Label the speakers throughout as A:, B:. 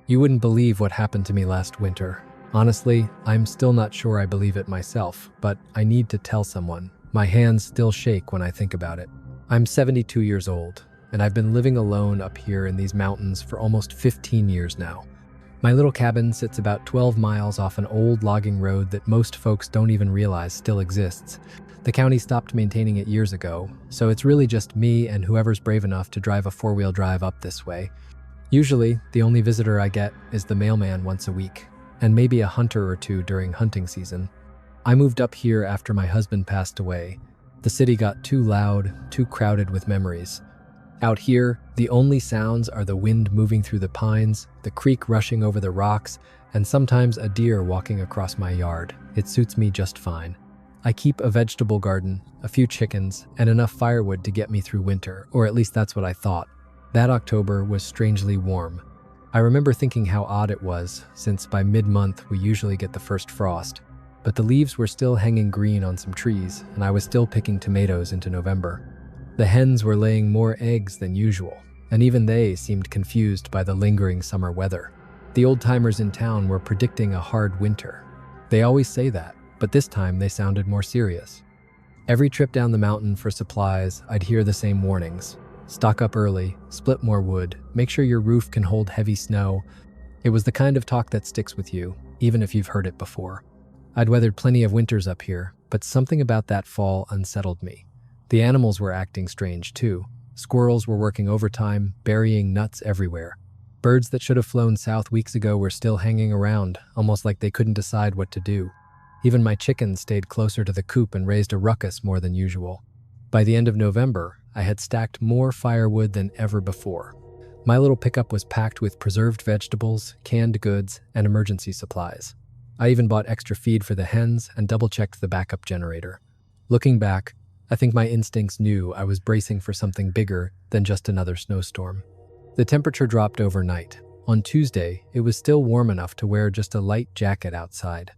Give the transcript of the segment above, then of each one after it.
A: You wouldn't believe what happened to me last winter. Honestly, I'm still not sure I believe it myself, but I need to tell someone. My hands still shake when I think about it. I'm 72 years old, and I've been living alone up here in these mountains for almost 15 years now. My little cabin sits about 12 miles off an old logging road that most folks don't even realize still exists. The county stopped maintaining it years ago, so it's really just me and whoever's brave enough to drive a four-wheel drive up this way. Usually, the only visitor I get is the mailman once a week, and maybe a hunter or two during hunting season. I moved up here after my husband passed away. The city got too loud, too crowded with memories. Out here, the only sounds are the wind moving through the pines, the creek rushing over the rocks, and sometimes a deer walking across my yard. It suits me just fine. I keep a vegetable garden, a few chickens, and enough firewood to get me through winter, or at least that's what I thought. That October was strangely warm. I remember thinking how odd it was, since by mid-month we usually get the first frost. But the leaves were still hanging green on some trees, and I was still picking tomatoes into November. The hens were laying more eggs than usual, and even they seemed confused by the lingering summer weather. The old-timers in town were predicting a hard winter. They always say that, but this time they sounded more serious. Every trip down the mountain for supplies, I'd hear the same warnings. Stock up early, split more wood, make sure your roof can hold heavy snow. It was the kind of talk that sticks with you, even if you've heard it before. I'd weathered plenty of winters up here, but something about that fall unsettled me. The animals were acting strange too. Squirrels were working overtime, burying nuts everywhere. Birds that should have flown south weeks ago were still hanging around, almost like they couldn't decide what to do. Even my chickens stayed closer to the coop and raised a ruckus more than usual. By the end of November, I had stacked more firewood than ever before. My little pickup was packed with preserved vegetables, canned goods, and emergency supplies. I even bought extra feed for the hens and double-checked the backup generator. Looking back, I think my instincts knew I was bracing for something bigger than just another snowstorm. The temperature dropped overnight. On Tuesday, it was still warm enough to wear just a light jacket outside.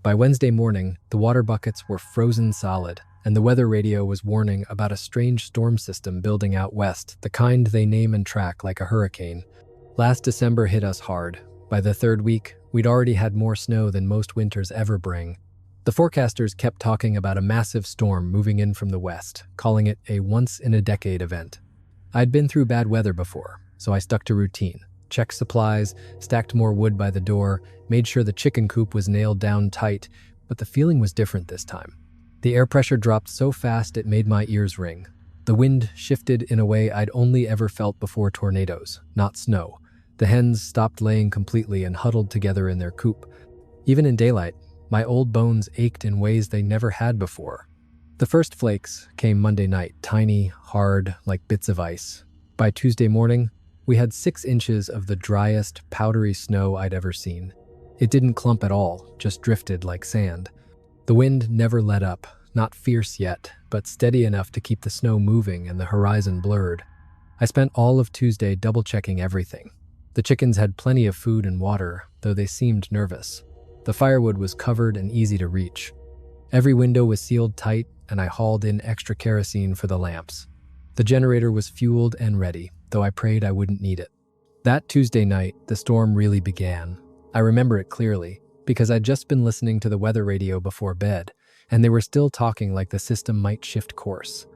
A: By Wednesday morning, the water buckets were frozen solid, and the weather radio was warning about a strange storm system building out west, the kind they name and track like a hurricane. Last December hit us hard. By the third week, we'd already had more snow than most winters ever bring. The forecasters kept talking about a massive storm moving in from the west, calling it a once-in-a-decade event. I'd been through bad weather before, so I stuck to routine. Checked supplies, stacked more wood by the door, made sure the chicken coop was nailed down tight, but the feeling was different this time. The air pressure dropped so fast it made my ears ring. The wind shifted in a way I'd only ever felt before tornadoes, not snow. The hens stopped laying completely and huddled together in their coop. Even in daylight, my old bones ached in ways they never had before. The first flakes came Monday night, tiny, hard, like bits of ice. By Tuesday morning, we had 6 inches of the driest, powdery snow I'd ever seen. It didn't clump at all, just drifted like sand. The wind never let up, not fierce yet, but steady enough to keep the snow moving and the horizon blurred. I spent all of Tuesday double-checking everything. The chickens had plenty of food and water, though they seemed nervous. The firewood was covered and easy to reach. Every window was sealed tight, and I hauled in extra kerosene for the lamps. The generator was fueled and ready, though I prayed I wouldn't need it. That Tuesday night, the storm really began. I remember it clearly, because I'd just been listening to the weather radio before bed, and they were still talking like the system might shift course.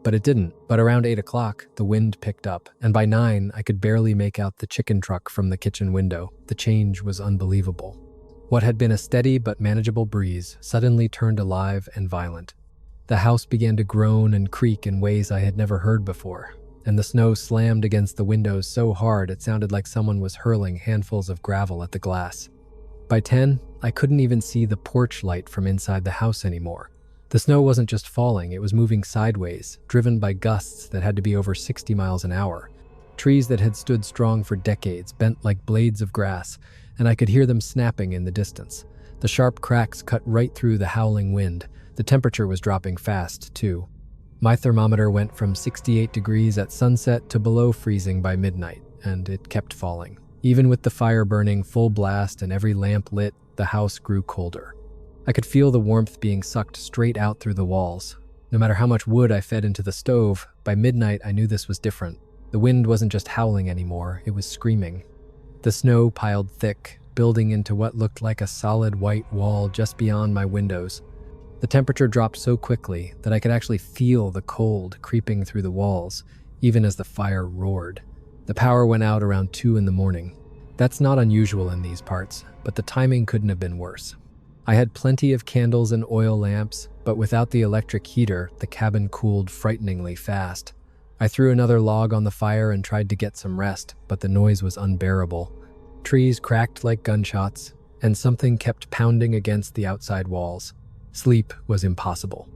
A: But it didn't. But around 8 o'clock, the wind picked up, and by 9, I could barely make out the chicken truck from the kitchen window. The change was unbelievable. What had been a steady but manageable breeze suddenly turned alive and violent. The house began to groan and creak in ways I had never heard before, and the snow slammed against the windows so hard it sounded like someone was hurling handfuls of gravel at the glass. By 10, I couldn't even see the porch light from inside the house anymore. The snow wasn't just falling, it was moving sideways, driven by gusts that had to be over 60 miles an hour. Trees that had stood strong for decades bent like blades of grass, and I could hear them snapping in the distance. The sharp cracks cut right through the howling wind. The temperature was dropping fast, too. My thermometer went from 68 degrees at sunset to below freezing by midnight, and it kept falling. Even with the fire burning full blast and every lamp lit, the house grew colder. I could feel the warmth being sucked straight out through the walls. No matter how much wood I fed into the stove, by midnight I knew this was different. The wind wasn't just howling anymore, it was screaming. The snow piled thick, building into what looked like a solid white wall just beyond my windows. The temperature dropped so quickly that I could actually feel the cold creeping through the walls, even as the fire roared. The power went out around 2 in the morning. That's not unusual in these parts, but the timing couldn't have been worse. I had plenty of candles and oil lamps, but without the electric heater, the cabin cooled frighteningly fast. I threw another log on the fire and tried to get some rest, but the noise was unbearable. Trees cracked like gunshots, and something kept pounding against the outside walls. Sleep was impossible.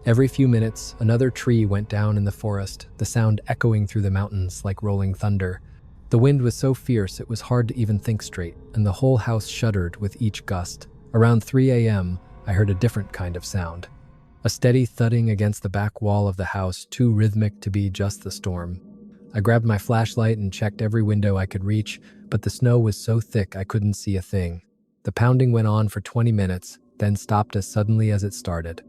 A: Every few minutes, another tree went down in the forest, the sound echoing through the mountains like rolling thunder. The wind was so fierce it was hard to even think straight, and the whole house shuddered with each gust. Around 3 a.m., I heard a different kind of sound. A steady thudding against the back wall of the house, too rhythmic to be just the storm. I grabbed my flashlight and checked every window I could reach, but the snow was so thick I couldn't see a thing. The pounding went on for 20 minutes, then stopped as suddenly as it started.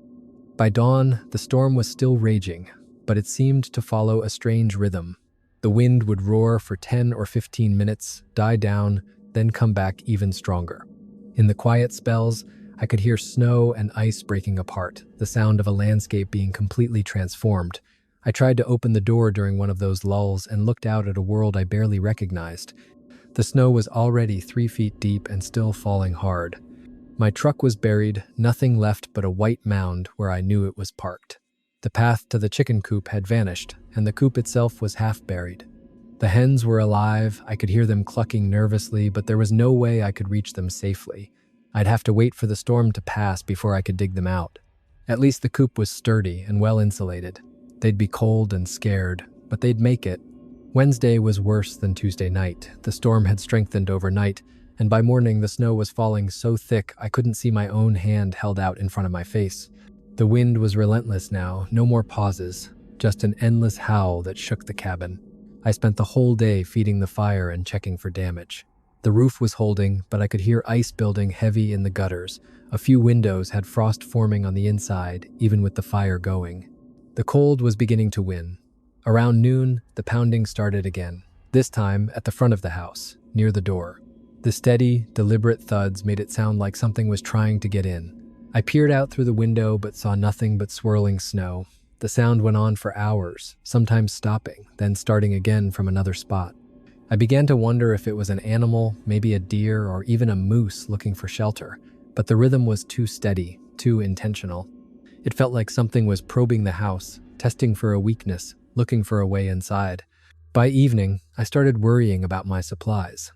A: By dawn, the storm was still raging, but it seemed to follow a strange rhythm. The wind would roar for 10 or 15 minutes, die down, then come back even stronger. In the quiet spells, I could hear snow and ice breaking apart, the sound of a landscape being completely transformed. I tried to open the door during one of those lulls and looked out at a world I barely recognized. The snow was already 3 feet deep and still falling hard. My truck was buried, nothing left but a white mound where I knew it was parked. The path to the chicken coop had vanished, and the coop itself was half buried. The hens were alive, I could hear them clucking nervously, but there was no way I could reach them safely. I'd have to wait for the storm to pass before I could dig them out. At least the coop was sturdy and well insulated. They'd be cold and scared, but they'd make it. Wednesday was worse than Tuesday night. The storm had strengthened overnight, and by morning the snow was falling so thick I couldn't see my own hand held out in front of my face. The wind was relentless now, no more pauses, just an endless howl that shook the cabin. I spent the whole day feeding the fire and checking for damage. The roof was holding, but I could hear ice building heavy in the gutters. A few windows had frost forming on the inside, even with the fire going. The cold was beginning to win. Around noon, the pounding started again, this time at the front of the house, near the door. The steady, deliberate thuds made it sound like something was trying to get in. I peered out through the window but saw nothing but swirling snow. The sound went on for hours, sometimes stopping, then starting again from another spot. I began to wonder if it was an animal, maybe a deer, or even a moose looking for shelter, but the rhythm was too steady, too intentional. It felt like something was probing the house, testing for a weakness, looking for a way inside. By evening, I started worrying about my supplies.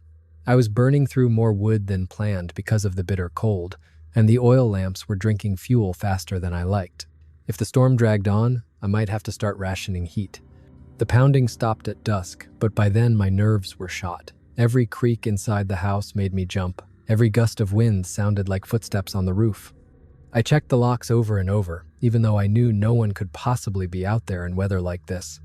A: I was burning through more wood than planned because of the bitter cold, and the oil lamps were drinking fuel faster than I liked. If the storm dragged on, I might have to start rationing heat. The pounding stopped at dusk, but by then my nerves were shot. Every creak inside the house made me jump. Every gust of wind sounded like footsteps on the roof. I checked the locks over and over, even though I knew no one could possibly be out there in weather like this.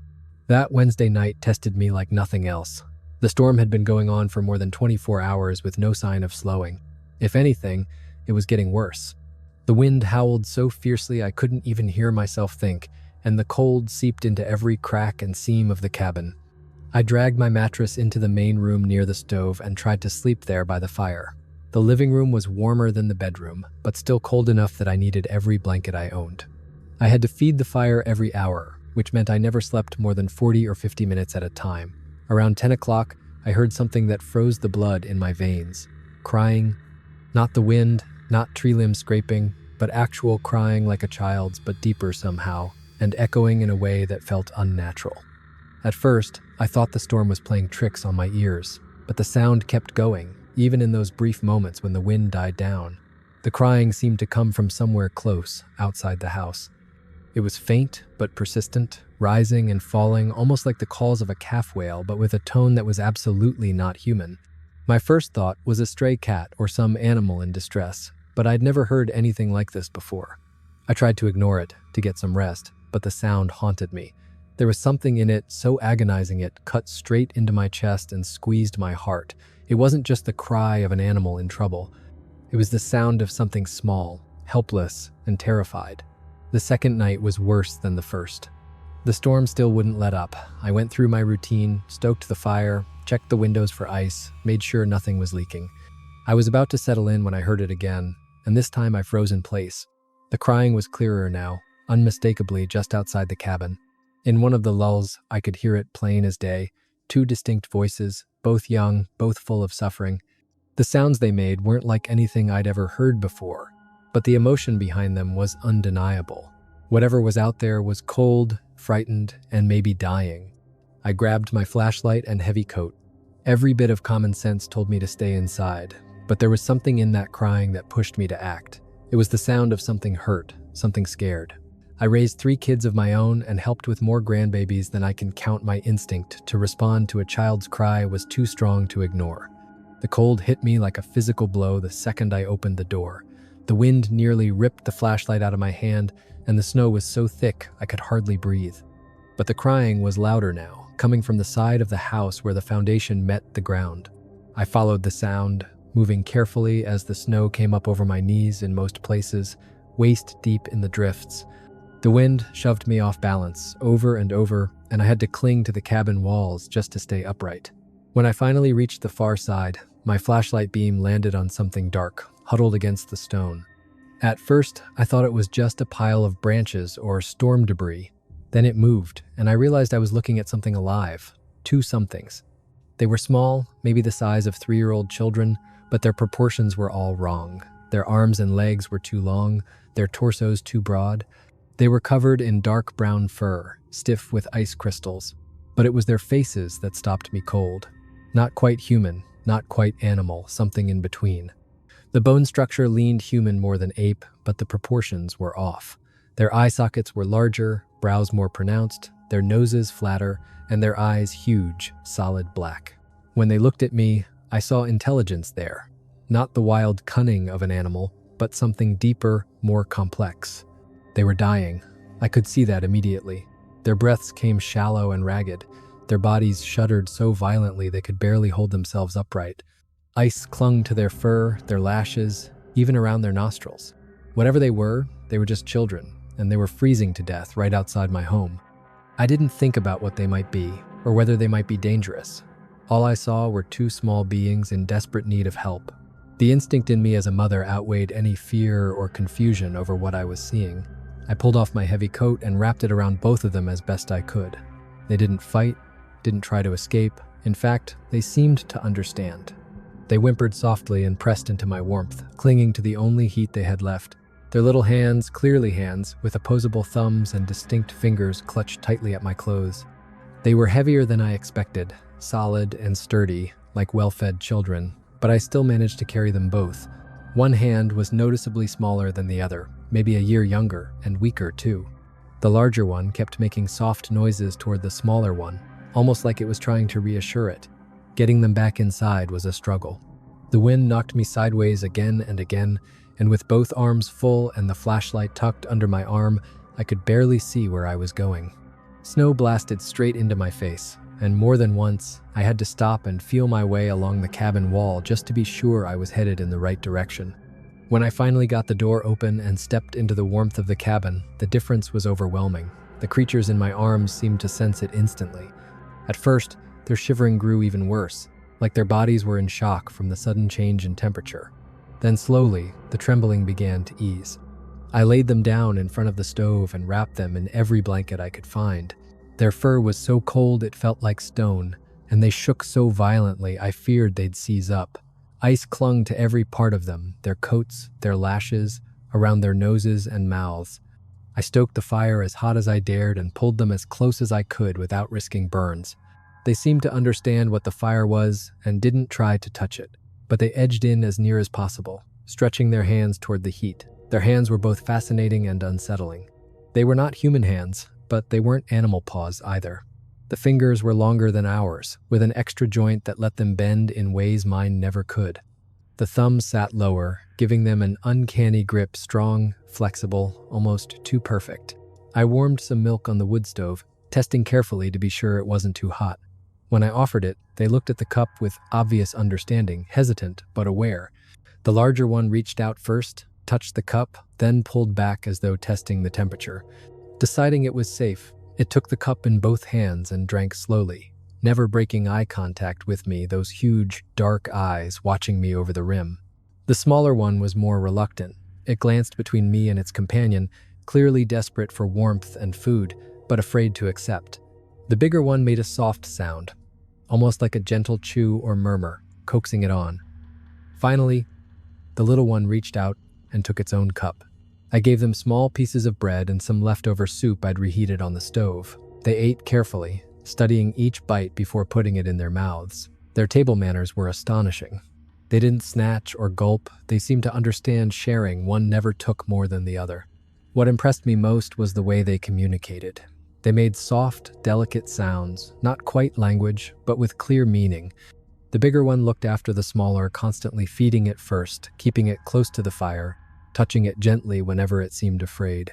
A: That Wednesday night tested me like nothing else. The storm had been going on for more than 24 hours with no sign of slowing. If anything, it was getting worse. The wind howled so fiercely I couldn't even hear myself think, and the cold seeped into every crack and seam of the cabin. I dragged my mattress into the main room near the stove and tried to sleep there by the fire. The living room was warmer than the bedroom, but still cold enough that I needed every blanket I owned. I had to feed the fire every hour, which meant I never slept more than 40 or 50 minutes at a time. Around 10 o'clock, I heard something that froze the blood in my veins. Crying. Not the wind, not tree limbs scraping, but actual crying like a child's, but deeper somehow, and echoing in a way that felt unnatural. At first, I thought the storm was playing tricks on my ears, but the sound kept going, even in those brief moments when the wind died down. The crying seemed to come from somewhere close, outside the house. It was faint but persistent, rising and falling almost like the calls of a calf whale, but with a tone that was absolutely not human. My first thought was a stray cat or some animal in distress, but I'd never heard anything like this before. I tried to ignore it, to get some rest, but the sound haunted me. There was something in it so agonizing it cut straight into my chest and squeezed my heart. It wasn't just the cry of an animal in trouble. It was the sound of something small, helpless, and terrified. The second night was worse than the first. The storm still wouldn't let up. I went through my routine, stoked the fire, checked the windows for ice, made sure nothing was leaking. I was about to settle in when I heard it again, and this time I froze in place. The crying was clearer now, unmistakably just outside the cabin. In one of the lulls, I could hear it plain as day, two distinct voices, both young, both full of suffering. The sounds they made weren't like anything I'd ever heard before, but the emotion behind them was undeniable. Whatever was out there was cold, frightened, and maybe dying. I grabbed my flashlight and heavy coat. Every bit of common sense told me to stay inside, but there was something in that crying that pushed me to act. It was the sound of something hurt, something scared. I raised 3 kids of my own and helped with more grandbabies than I can count. My instinct to respond to a child's cry was too strong to ignore. The cold hit me like a physical blow the second I opened the door. The wind nearly ripped the flashlight out of my hand, and the snow was so thick I could hardly breathe. But the crying was louder now, coming from the side of the house where the foundation met the ground. I followed the sound, moving carefully as the snow came up over my knees in most places, waist deep in the drifts. The wind shoved me off balance over and over, and I had to cling to the cabin walls just to stay upright. When I finally reached the far side, my flashlight beam landed on something dark, huddled against the stone. At first, I thought it was just a pile of branches or storm debris. Then it moved, and I realized I was looking at something alive. 2 somethings. They were small, maybe the size of 3-year-old children, but their proportions were all wrong. Their arms and legs were too long, their torsos too broad. They were covered in dark brown fur, stiff with ice crystals. But it was their faces that stopped me cold. Not quite human, not quite animal, something in between. The bone structure leaned human more than ape, but the proportions were off. Their eye sockets were larger, brows more pronounced, their noses flatter, and their eyes huge, solid black. When they looked at me, I saw intelligence there. Not the wild cunning of an animal, but something deeper, more complex. They were dying. I could see that immediately. Their breaths came shallow and ragged. Their bodies shuddered so violently they could barely hold themselves upright. Ice clung to their fur, their lashes, even around their nostrils. Whatever they were just children, and they were freezing to death right outside my home. I didn't think about what they might be, or whether they might be dangerous. All I saw were 2 small beings in desperate need of help. The instinct in me as a mother outweighed any fear or confusion over what I was seeing. I pulled off my heavy coat and wrapped it around both of them as best I could. They didn't fight, didn't try to escape. In fact, they seemed to understand. They whimpered softly and pressed into my warmth, clinging to the only heat they had left. Their little hands, clearly hands, with opposable thumbs and distinct fingers, clutched tightly at my clothes. They were heavier than I expected, solid and sturdy, like well-fed children, but I still managed to carry them both. One hand was noticeably smaller than the other, maybe a year younger, and weaker too. The larger one kept making soft noises toward the smaller one, almost like it was trying to reassure it. Getting them back inside was a struggle. The wind knocked me sideways again and again, and with both arms full and the flashlight tucked under my arm, I could barely see where I was going. Snow blasted straight into my face, and more than once, I had to stop and feel my way along the cabin wall just to be sure I was headed in the right direction. When I finally got the door open and stepped into the warmth of the cabin, the difference was overwhelming. The creatures in my arms seemed to sense it instantly. At first, their shivering grew even worse, like their bodies were in shock from the sudden change in temperature. Then slowly, the trembling began to ease. I laid them down in front of the stove and wrapped them in every blanket I could find. Their fur was so cold it felt like stone, and they shook so violently I feared they'd seize up. Ice clung to every part of them, their coats, their lashes, around their noses and mouths. I stoked the fire as hot as I dared and pulled them as close as I could without risking burns. They seemed to understand what the fire was and didn't try to touch it, but they edged in as near as possible, stretching their hands toward the heat. Their hands were both fascinating and unsettling. They were not human hands, but they weren't animal paws either. The fingers were longer than ours, with an extra joint that let them bend in ways mine never could. The thumbs sat lower, giving them an uncanny grip, strong, flexible, almost too perfect. I warmed some milk on the wood stove, testing carefully to be sure it wasn't too hot. When I offered it, they looked at the cup with obvious understanding, hesitant but aware. The larger one reached out first, touched the cup, then pulled back as though testing the temperature. Deciding it was safe, it took the cup in both hands and drank slowly. never breaking eye contact with me, those huge, dark eyes watching me over the rim. The smaller one was more reluctant. It glanced between me and its companion, clearly desperate for warmth and food, but afraid to accept. The bigger one made a soft sound, almost like a gentle chew or murmur, coaxing it on. Finally, the little one reached out and took its own cup. I gave them small pieces of bread and some leftover soup I'd reheated on the stove. They ate carefully, studying each bite before putting it in their mouths. Their table manners were astonishing. They didn't snatch or gulp. They seemed to understand sharing. One never took more than the other. What impressed me most was the way they communicated. They made soft, delicate sounds, not quite language, but with clear meaning. The bigger one looked after the smaller, constantly feeding it first, keeping it close to the fire, touching it gently whenever it seemed afraid.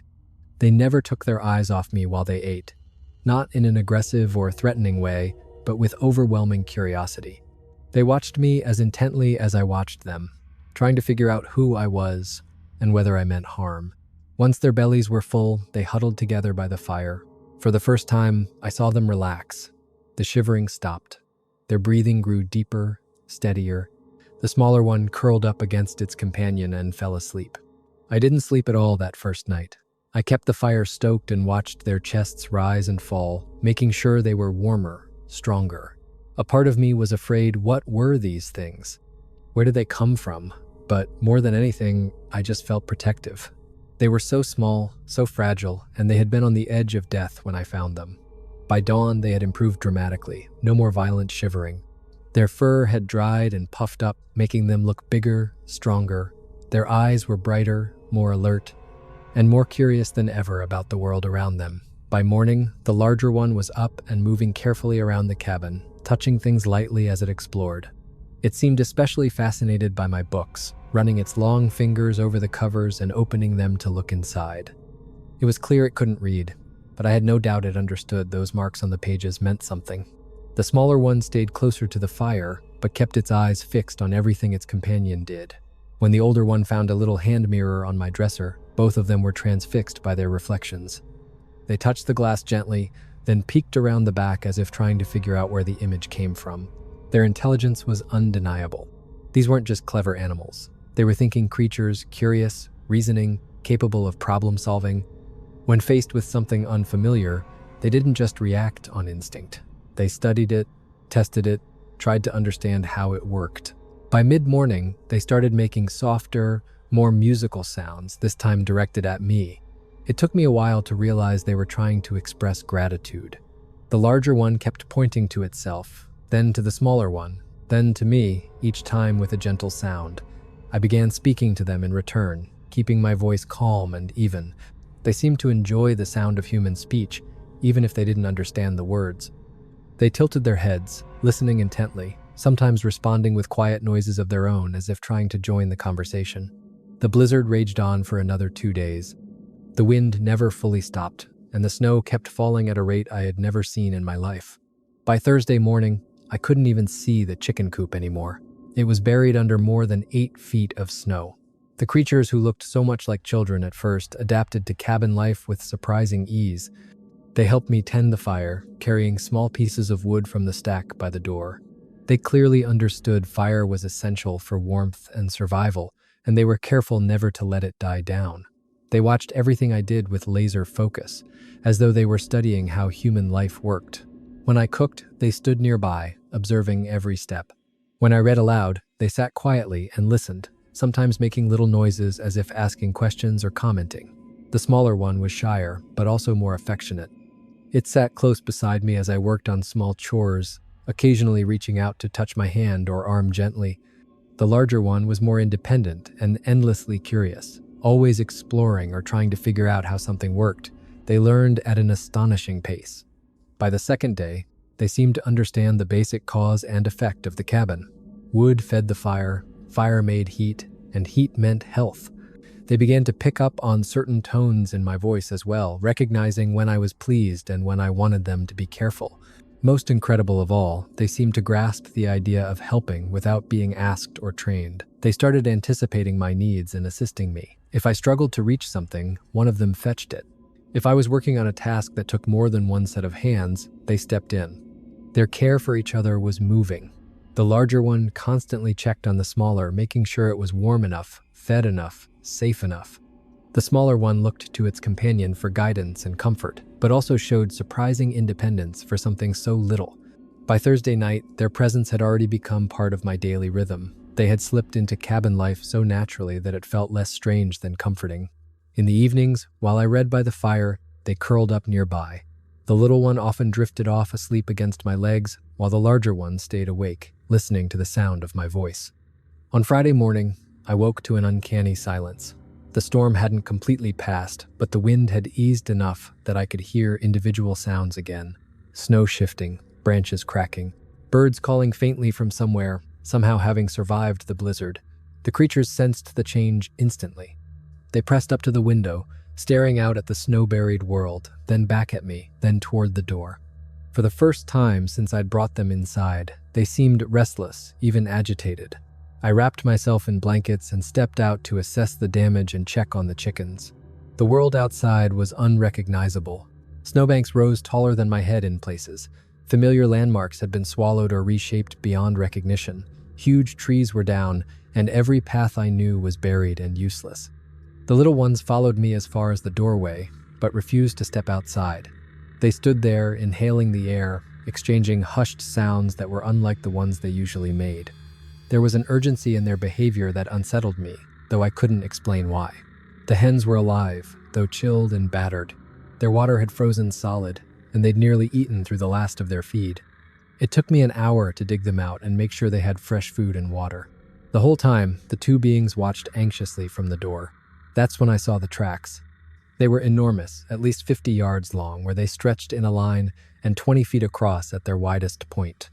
A: They never took their eyes off me while they ate, not in an aggressive or threatening way, but with overwhelming curiosity. They watched me as intently as I watched them, trying to figure out who I was and whether I meant harm. Once their bellies were full, they huddled together by the fire. For the first time, I saw them relax. The shivering stopped. Their breathing grew deeper, steadier. The smaller one curled up against its companion and fell asleep. I didn't sleep at all that first night. I kept the fire stoked and watched their chests rise and fall, making sure they were warmer, stronger. A part of me was afraid, what were these things? Where did they come from? But more than anything, I just felt protective. They were so small, so fragile, and they had been on the edge of death when I found them. By dawn, they had improved dramatically, no more violent shivering. Their fur had dried and puffed up, making them look bigger, stronger. Their eyes were brighter, more alert, and more curious than ever about the world around them. By morning, the larger one was up and moving carefully around the cabin, touching things lightly as it explored. It seemed especially fascinated by my books, running its long fingers over the covers and opening them to look inside. It was clear it couldn't read, but I had no doubt it understood those marks on the pages meant something. The smaller one stayed closer to the fire, but kept its eyes fixed on everything its companion did. When the older one found a little hand mirror on my dresser, both of them were transfixed by their reflections. They touched the glass gently, then peeked around the back as if trying to figure out where the image came from. Their intelligence was undeniable. These weren't just clever animals. They were thinking creatures, curious, reasoning, capable of problem solving. When faced with something unfamiliar, they didn't just react on instinct. They studied it, tested it, tried to understand how it worked. By mid-morning, they started making softer, more musical sounds, this time directed at me. It took me a while to realize they were trying to express gratitude. The larger one kept pointing to itself, then to the smaller one, then to me, each time with a gentle sound. I began speaking to them in return, keeping my voice calm and even. They seemed to enjoy the sound of human speech, even if they didn't understand the words. They tilted their heads, listening intently, sometimes responding with quiet noises of their own as if trying to join the conversation. The blizzard raged on for another 2 days. The wind never fully stopped, and the snow kept falling at a rate I had never seen in my life. By Thursday morning, I couldn't even see the chicken coop anymore. It was buried under more than 8 feet of snow. The creatures who looked so much like children at first adapted to cabin life with surprising ease. They helped me tend the fire, carrying small pieces of wood from the stack by the door. They clearly understood fire was essential for warmth and survival, and they were careful never to let it die down. They watched everything I did with laser focus, as though they were studying how human life worked. When I cooked, they stood nearby, observing every step. When I read aloud, they sat quietly and listened, sometimes making little noises as if asking questions or commenting. The smaller one was shyer, but also more affectionate. It sat close beside me as I worked on small chores, occasionally reaching out to touch my hand or arm gently. The larger one was more independent and endlessly curious, always exploring or trying to figure out how something worked. They learned at an astonishing pace. By the second day, they seemed to understand the basic cause and effect of the cabin. Wood fed the fire, fire made heat, and heat meant health. They began to pick up on certain tones in my voice as well, recognizing when I was pleased and when I wanted them to be careful. Most incredible of all, they seemed to grasp the idea of helping without being asked or trained. They started anticipating my needs and assisting me. If I struggled to reach something, one of them fetched it. If I was working on a task that took more than one set of hands, they stepped in. Their care for each other was moving. The larger one constantly checked on the smaller, making sure it was warm enough, fed enough, safe enough. The smaller one looked to its companion for guidance and comfort, but also showed surprising independence for something so little. By Thursday night, their presence had already become part of my daily rhythm. They had slipped into cabin life so naturally that it felt less strange than comforting. In the evenings, while I read by the fire, they curled up nearby. The little one often drifted off asleep against my legs, while the larger one stayed awake, listening to the sound of my voice. On Friday morning, I woke to an uncanny silence. The storm hadn't completely passed, but the wind had eased enough that I could hear individual sounds again. Snow shifting, branches cracking, birds calling faintly from somewhere, somehow having survived the blizzard. The creatures sensed the change instantly. They pressed up to the window, staring out at the snow-buried world, then back at me, then toward the door. For the first time since I'd brought them inside, they seemed restless, even agitated. I wrapped myself in blankets and stepped out to assess the damage and check on the chickens. The world outside was unrecognizable. Snowbanks rose taller than my head in places. Familiar landmarks had been swallowed or reshaped beyond recognition. Huge trees were down, and every path I knew was buried and useless. The little ones followed me as far as the doorway, but refused to step outside. They stood there, inhaling the air, exchanging hushed sounds that were unlike the ones they usually made. There was an urgency in their behavior that unsettled me, though I couldn't explain why. The hens were alive, though chilled and battered. Their water had frozen solid, and they'd nearly eaten through the last of their feed. It took me an hour to dig them out and make sure they had fresh food and water. The whole time, the two beings watched anxiously from the door. That's when I saw the tracks. They were enormous, at least 50 yards long, where they stretched in a line and 20 feet across at their widest point.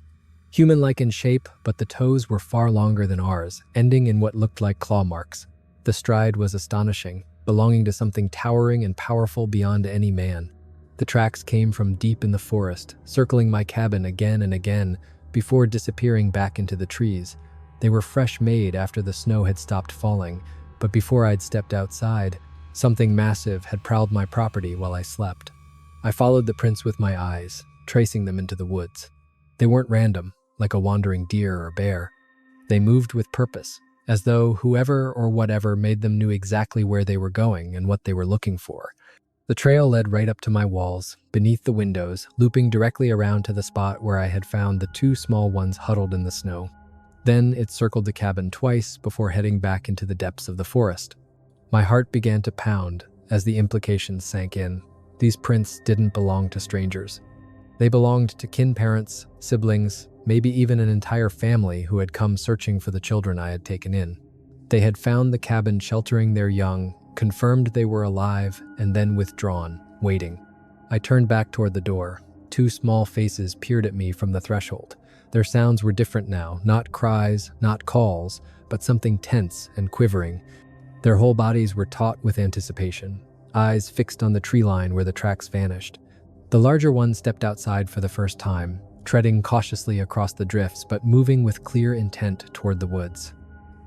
A: Human-like in shape, but the toes were far longer than ours, ending in what looked like claw marks. The stride was astonishing, belonging to something towering and powerful beyond any man. The tracks came from deep in the forest, circling my cabin again and again, before disappearing back into the trees. They were fresh made after the snow had stopped falling, but before I'd stepped outside, something massive had prowled my property while I slept. I followed the prints with my eyes, tracing them into the woods. They weren't random, like a wandering deer or bear. They moved with purpose, as though whoever or whatever made them knew exactly where they were going and what they were looking for. The trail led right up to my walls, beneath the windows, looping directly around to the spot where I had found the two small ones huddled in the snow. Then it circled the cabin twice before heading back into the depths of the forest. My heart began to pound as the implications sank in. These prints didn't belong to strangers. They belonged to kin parents, siblings, maybe even an entire family who had come searching for the children I had taken in. They had found the cabin sheltering their young, confirmed they were alive, and then withdrawn, waiting. I turned back toward the door. Two small faces peered at me from the threshold. Their sounds were different now, not cries, not calls, but something tense and quivering. Their whole bodies were taut with anticipation, eyes fixed on the tree line where the tracks vanished. The larger one stepped outside for the first time, treading cautiously across the drifts but moving with clear intent toward the woods.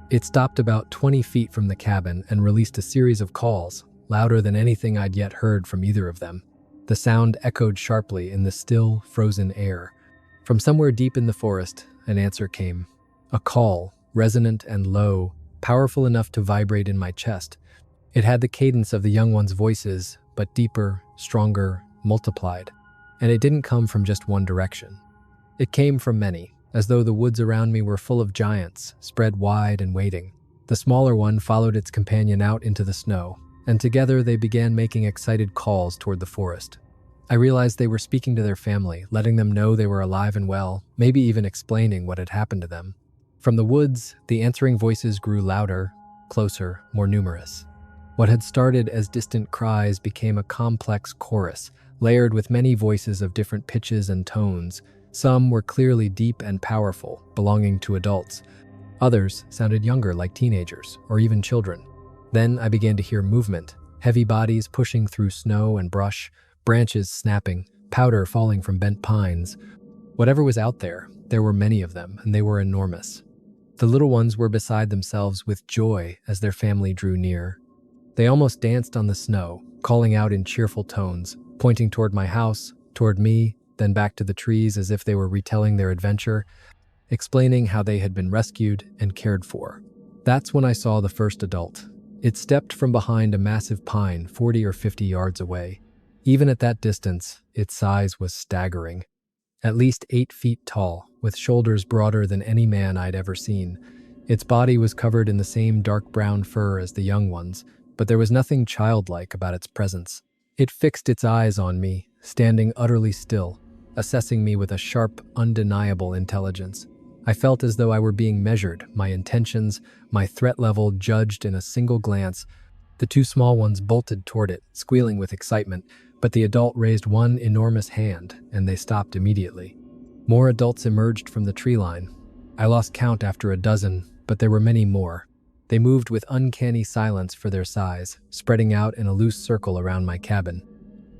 A: It stopped about 20 feet from the cabin and released a series of calls, louder than anything I'd yet heard from either of them. The sound echoed sharply in the still, frozen air. From somewhere deep in the forest, an answer came. A call, resonant and low, powerful enough to vibrate in my chest. It had the cadence of the young ones' voices, but deeper, stronger, multiplied. And it didn't come from just one direction. It came from many, as though the woods around me were full of giants, spread wide and waiting. The smaller one followed its companion out into the snow, and together they began making excited calls toward the forest. I realized they were speaking to their family, letting them know they were alive and well, maybe even explaining what had happened to them. From the woods, the answering voices grew louder, closer, more numerous. What had started as distant cries became a complex chorus, layered with many voices of different pitches and tones. Some were clearly deep and powerful, belonging to adults. Others sounded younger, like teenagers, or even children. Then I began to hear movement, heavy bodies pushing through snow and brush, branches snapping, powder falling from bent pines. Whatever was out there, there were many of them, and they were enormous. The little ones were beside themselves with joy as their family drew near. They almost danced on the snow, calling out in cheerful tones, pointing toward my house, toward me, then back to the trees as if they were retelling their adventure, explaining how they had been rescued and cared for. That's when I saw the first adult. It stepped from behind a massive pine 40 or 50 yards away. Even at that distance, its size was staggering. At least 8 feet tall, with shoulders broader than any man I'd ever seen. Its body was covered in the same dark brown fur as the young ones, but there was nothing childlike about its presence. It fixed its eyes on me, standing utterly still, assessing me with a sharp, undeniable intelligence. I felt as though I were being measured, my intentions, my threat level judged in a single glance. The 2 small ones bolted toward it, squealing with excitement, but the adult raised one enormous hand, and they stopped immediately. More adults emerged from the tree line. I lost count after a dozen, but there were many more. They moved with uncanny silence for their size, spreading out in a loose circle around my cabin.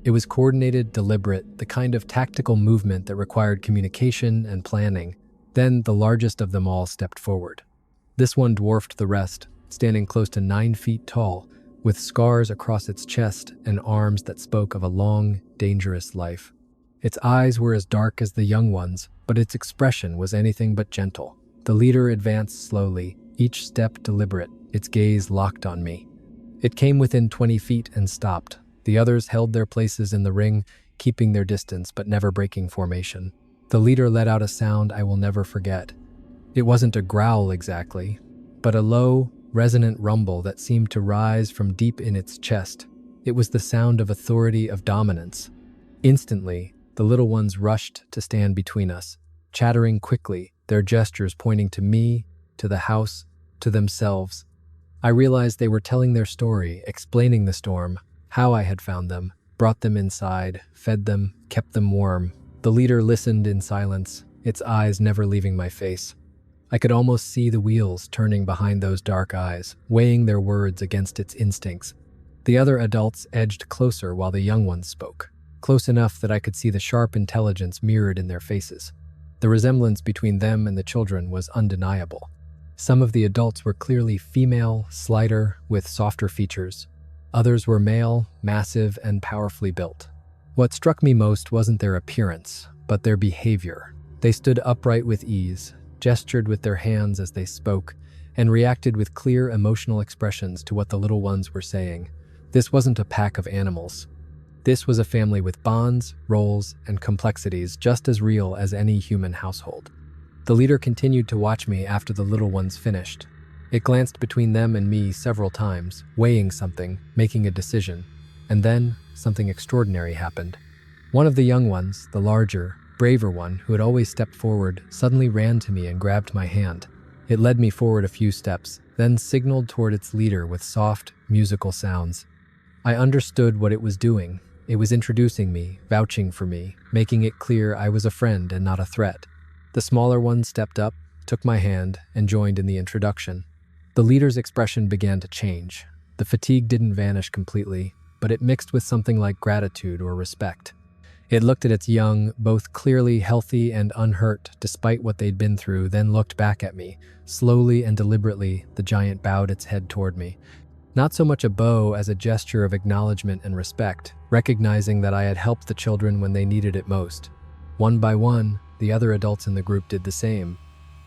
A: It was coordinated, deliberate, the kind of tactical movement that required communication and planning. Then the largest of them all stepped forward. This one dwarfed the rest, standing close to 9 feet tall, with scars across its chest and arms that spoke of a long, dangerous life. Its eyes were as dark as the young ones, but its expression was anything but gentle. The leader advanced slowly, each step deliberate, its gaze locked on me. It came within 20 feet and stopped. The others held their places in the ring, keeping their distance but never breaking formation. The leader let out a sound I will never forget. It wasn't a growl exactly, but a low, resonant rumble that seemed to rise from deep in its chest. It was the sound of authority, of dominance. Instantly, the little ones rushed to stand between us, chattering quickly, their gestures pointing to me, to the house, to themselves. I realized they were telling their story, explaining the storm, how I had found them, brought them inside, fed them, kept them warm. The leader listened in silence, its eyes never leaving my face. I could almost see the wheels turning behind those dark eyes, weighing their words against its instincts. The other adults edged closer while the young ones spoke, close enough that I could see the sharp intelligence mirrored in their faces. The resemblance between them and the children was undeniable. Some of the adults were clearly female, slighter, with softer features. Others were male, massive, and powerfully built. What struck me most wasn't their appearance, but their behavior. They stood upright with ease, gestured with their hands as they spoke, and reacted with clear emotional expressions to what the little ones were saying. This wasn't a pack of animals. This was a family with bonds, roles, and complexities just as real as any human household. The leader continued to watch me after the little ones finished. It glanced between them and me several times, weighing something, making a decision. And then, something extraordinary happened. One of the young ones, the larger, braver one who had always stepped forward, suddenly ran to me and grabbed my hand. It led me forward a few steps, then signaled toward its leader with soft, musical sounds. I understood what it was doing. It was introducing me, vouching for me, making it clear I was a friend and not a threat. The smaller one stepped up, took my hand, and joined in the introduction. The leader's expression began to change. The fatigue didn't vanish completely, but it mixed with something like gratitude or respect. It looked at its young, both clearly healthy and unhurt despite what they'd been through, then looked back at me. Slowly and deliberately, the giant bowed its head toward me. Not so much a bow as a gesture of acknowledgement and respect, recognizing that I had helped the children when they needed it most. One by one, the other adults in the group did the same.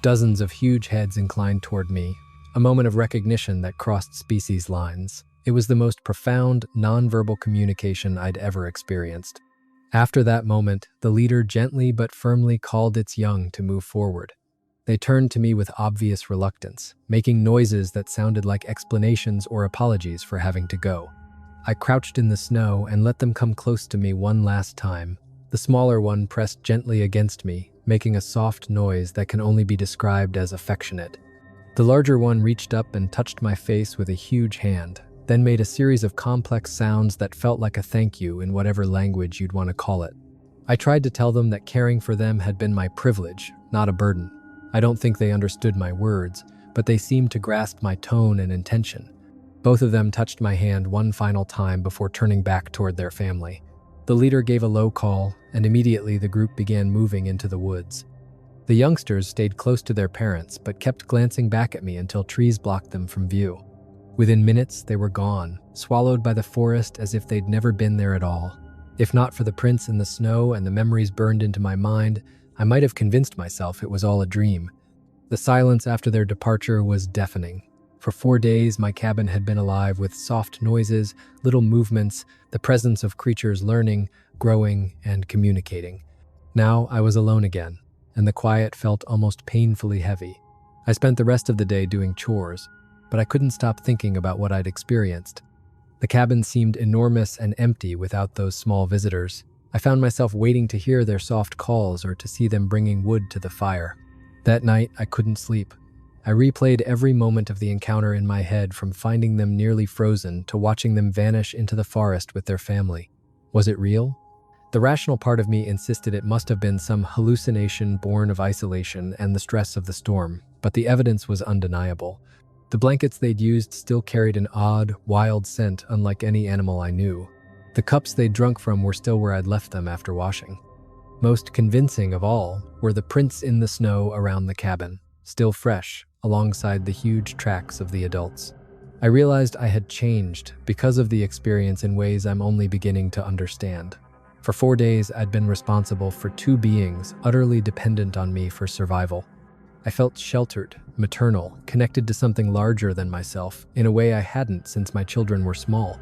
A: Dozens of huge heads inclined toward me, a moment of recognition that crossed species lines. It was the most profound, nonverbal communication I'd ever experienced. After that moment, the leader gently but firmly called its young to move forward. They turned to me with obvious reluctance, making noises that sounded like explanations or apologies for having to go. I crouched in the snow and let them come close to me one last time. The smaller one pressed gently against me, making a soft noise that can only be described as affectionate. The larger one reached up and touched my face with a huge hand, then made a series of complex sounds that felt like a thank you in whatever language you'd want to call it. I tried to tell them that caring for them had been my privilege, not a burden. I don't think they understood my words, but they seemed to grasp my tone and intention. Both of them touched my hand one final time before turning back toward their family. The leader gave a low call, and immediately the group began moving into the woods. The youngsters stayed close to their parents, but kept glancing back at me until trees blocked them from view. Within minutes, they were gone, swallowed by the forest as if they'd never been there at all. If not for the prints in the snow and the memories burned into my mind, I might have convinced myself it was all a dream. The silence after their departure was deafening. For 4 days, my cabin had been alive with soft noises, little movements, the presence of creatures learning, growing, and communicating. Now I was alone again, and the quiet felt almost painfully heavy. I spent the rest of the day doing chores, but I couldn't stop thinking about what I'd experienced. The cabin seemed enormous and empty without those small visitors. I found myself waiting to hear their soft calls or to see them bringing wood to the fire. That night, I couldn't sleep. I replayed every moment of the encounter in my head, from finding them nearly frozen to watching them vanish into the forest with their family. Was it real? The rational part of me insisted it must have been some hallucination born of isolation and the stress of the storm, but the evidence was undeniable. The blankets they'd used still carried an odd, wild scent unlike any animal I knew. The cups they'd drunk from were still where I'd left them after washing. Most convincing of all were the prints in the snow around the cabin, still fresh, alongside the huge tracks of the adults. I realized I had changed because of the experience in ways I'm only beginning to understand. For 4 days, I'd been responsible for 2 beings utterly dependent on me for survival. I felt sheltered, maternal, connected to something larger than myself, in a way I hadn't since my children were small.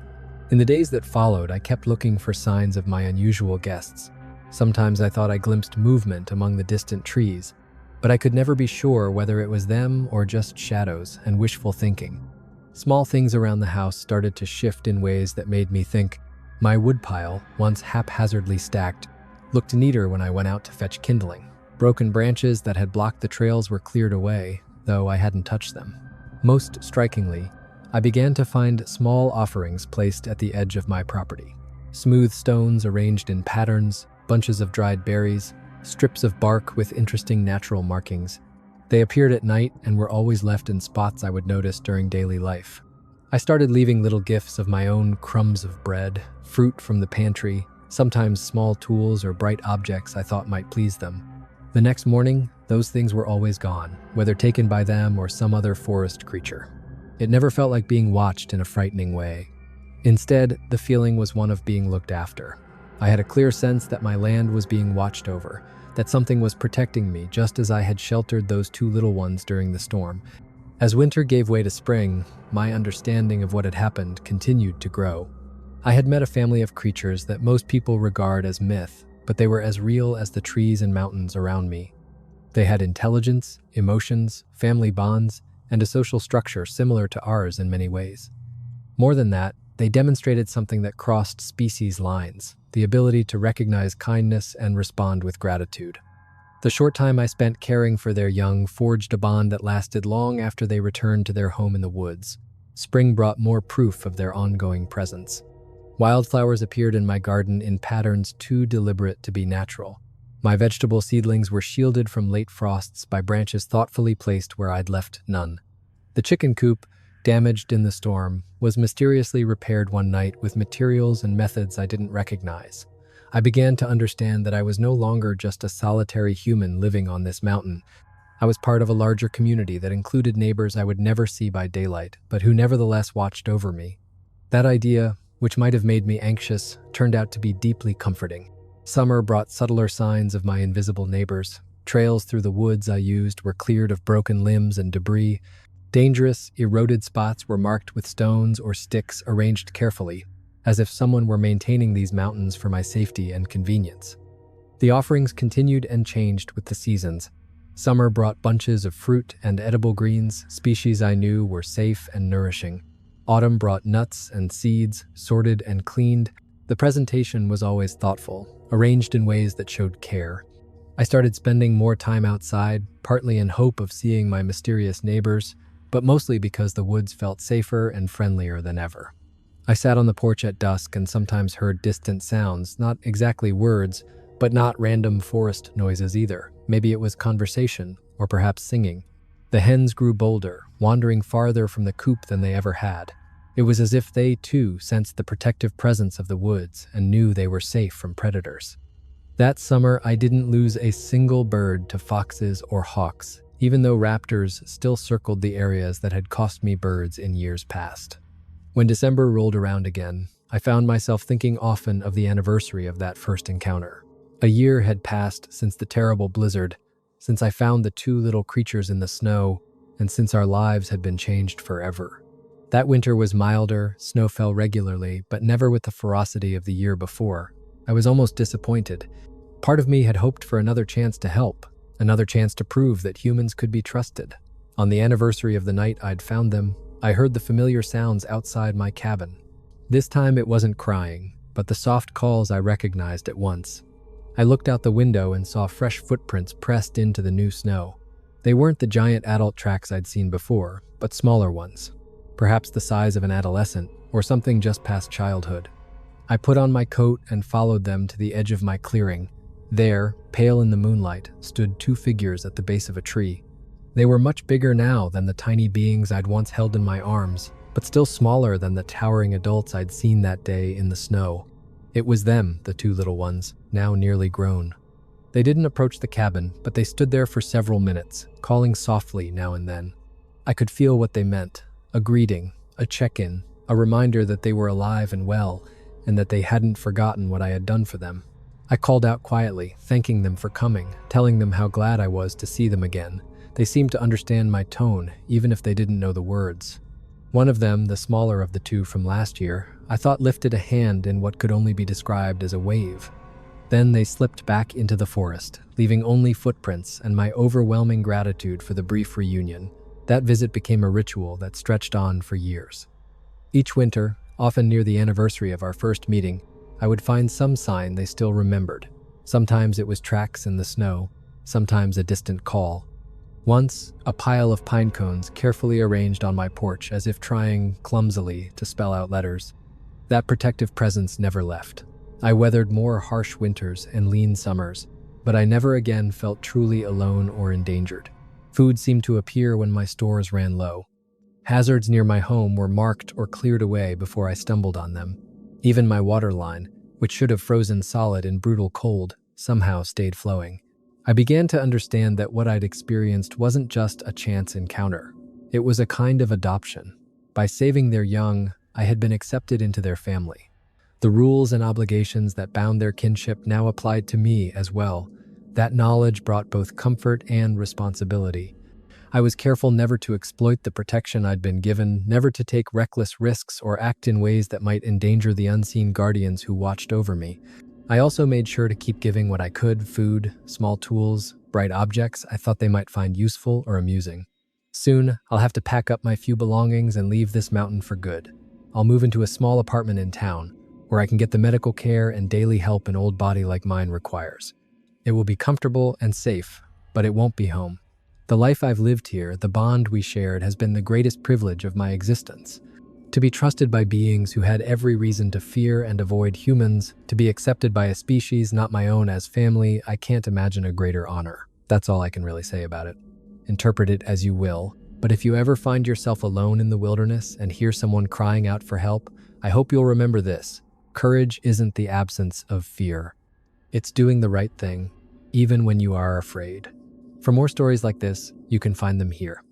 A: In the days that followed, I kept looking for signs of my unusual guests. Sometimes I thought I glimpsed movement among the distant trees, but I could never be sure whether it was them or just shadows and wishful thinking. Small things around the house started to shift in ways that made me think. My woodpile, once haphazardly stacked, looked neater when I went out to fetch kindling. Broken branches that had blocked the trails were cleared away, though I hadn't touched them. Most strikingly, I began to find small offerings placed at the edge of my property. Smooth stones arranged in patterns, bunches of dried berries, strips of bark with interesting natural markings. They appeared at night and were always left in spots I would notice during daily life. I started leaving little gifts of my own, crumbs of bread, fruit from the pantry, sometimes small tools or bright objects I thought might please them. The next morning, those things were always gone, whether taken by them or some other forest creature. It never felt like being watched in a frightening way. Instead, the feeling was one of being looked after. I had a clear sense that my land was being watched over, that something was protecting me just as I had sheltered those 2 little ones during the storm. As winter gave way to spring, my understanding of what had happened continued to grow. I had met a family of creatures that most people regard as myth, but they were as real as the trees and mountains around me. They had intelligence, emotions, family bonds, and a social structure similar to ours in many ways. More than that, they demonstrated something that crossed species lines, the ability to recognize kindness and respond with gratitude. The short time I spent caring for their young forged a bond that lasted long after they returned to their home in the woods. Spring brought more proof of their ongoing presence. Wildflowers appeared in my garden in patterns too deliberate to be natural. My vegetable seedlings were shielded from late frosts by branches thoughtfully placed where I'd left none. The chicken coop, damaged in the storm, was mysteriously repaired one night with materials and methods I didn't recognize. I began to understand that I was no longer just a solitary human living on this mountain. I was part of a larger community that included neighbors I would never see by daylight, but who nevertheless watched over me. That idea, which might have made me anxious, turned out to be deeply comforting. Summer brought subtler signs of my invisible neighbors. Trails through the woods I used were cleared of broken limbs and debris. Dangerous, eroded spots were marked with stones or sticks arranged carefully, as if someone were maintaining these mountains for my safety and convenience. The offerings continued and changed with the seasons. Summer brought bunches of fruit and edible greens, species I knew were safe and nourishing. Autumn brought nuts and seeds, sorted and cleaned. The presentation was always thoughtful, arranged in ways that showed care. I started spending more time outside, partly in hope of seeing my mysterious neighbors, but mostly because the woods felt safer and friendlier than ever. I sat on the porch at dusk and sometimes heard distant sounds, not exactly words, but not random forest noises either. Maybe it was conversation, or perhaps singing. The hens grew bolder, wandering farther from the coop than they ever had. It was as if they, too, sensed the protective presence of the woods and knew they were safe from predators. That summer, I didn't lose a single bird to foxes or hawks, even though raptors still circled the areas that had cost me birds in years past. When December rolled around again, I found myself thinking often of the anniversary of that first encounter. A year had passed since the terrible blizzard, since I found the two little creatures in the snow, and since our lives had been changed forever. That winter was milder, snow fell regularly, but never with the ferocity of the year before. I was almost disappointed. Part of me had hoped for another chance to help, another chance to prove that humans could be trusted. On the anniversary of the night I'd found them, I heard the familiar sounds outside my cabin. This time it wasn't crying, but the soft calls I recognized at once. I looked out the window and saw fresh footprints pressed into the new snow. They weren't the giant adult tracks I'd seen before, but smaller ones. Perhaps the size of an adolescent, or something just past childhood. I put on my coat and followed them to the edge of my clearing. There, pale in the moonlight, stood two figures at the base of a tree. They were much bigger now than the tiny beings I'd once held in my arms, but still smaller than the towering adults I'd seen that day in the snow. It was them, the two little ones, now nearly grown. They didn't approach the cabin, but they stood there for several minutes, calling softly now and then. I could feel what they meant, a greeting, a check-in, a reminder that they were alive and well, and that they hadn't forgotten what I had done for them. I called out quietly, thanking them for coming, telling them how glad I was to see them again. They seemed to understand my tone, even if they didn't know the words. One of them, the smaller of the two from last year, I thought lifted a hand in what could only be described as a wave. Then they slipped back into the forest, leaving only footprints and my overwhelming gratitude for the brief reunion. That visit became a ritual that stretched on for years. Each winter, often near the anniversary of our first meeting, I would find some sign they still remembered. Sometimes it was tracks in the snow, sometimes a distant call. Once, a pile of pine cones carefully arranged on my porch as if trying, clumsily, to spell out letters. That protective presence never left. I weathered more harsh winters and lean summers, but I never again felt truly alone or endangered. Food seemed to appear when my stores ran low. Hazards near my home were marked or cleared away before I stumbled on them. Even my water line, which should have frozen solid in brutal cold, somehow stayed flowing. I began to understand that what I'd experienced wasn't just a chance encounter. It was a kind of adoption. By saving their young, I had been accepted into their family. The rules and obligations that bound their kinship now applied to me as well. That knowledge brought both comfort and responsibility. I was careful never to exploit the protection I'd been given, never to take reckless risks or act in ways that might endanger the unseen guardians who watched over me. I also made sure to keep giving what I could: food, small tools, bright objects I thought they might find useful or amusing. Soon, I'll have to pack up my few belongings and leave this mountain for good. I'll move into a small apartment in town, where I can get the medical care and daily help an old body like mine requires. It will be comfortable and safe, but it won't be home. The life I've lived here, the bond we shared, has been the greatest privilege of my existence. To be trusted by beings who had every reason to fear and avoid humans, to be accepted by a species not my own as family, I can't imagine a greater honor. That's all I can really say about it. Interpret it as you will, but if you ever find yourself alone in the wilderness and hear someone crying out for help, I hope you'll remember this: courage isn't the absence of fear. It's doing the right thing, even when you are afraid. For more stories like this, you can find them here.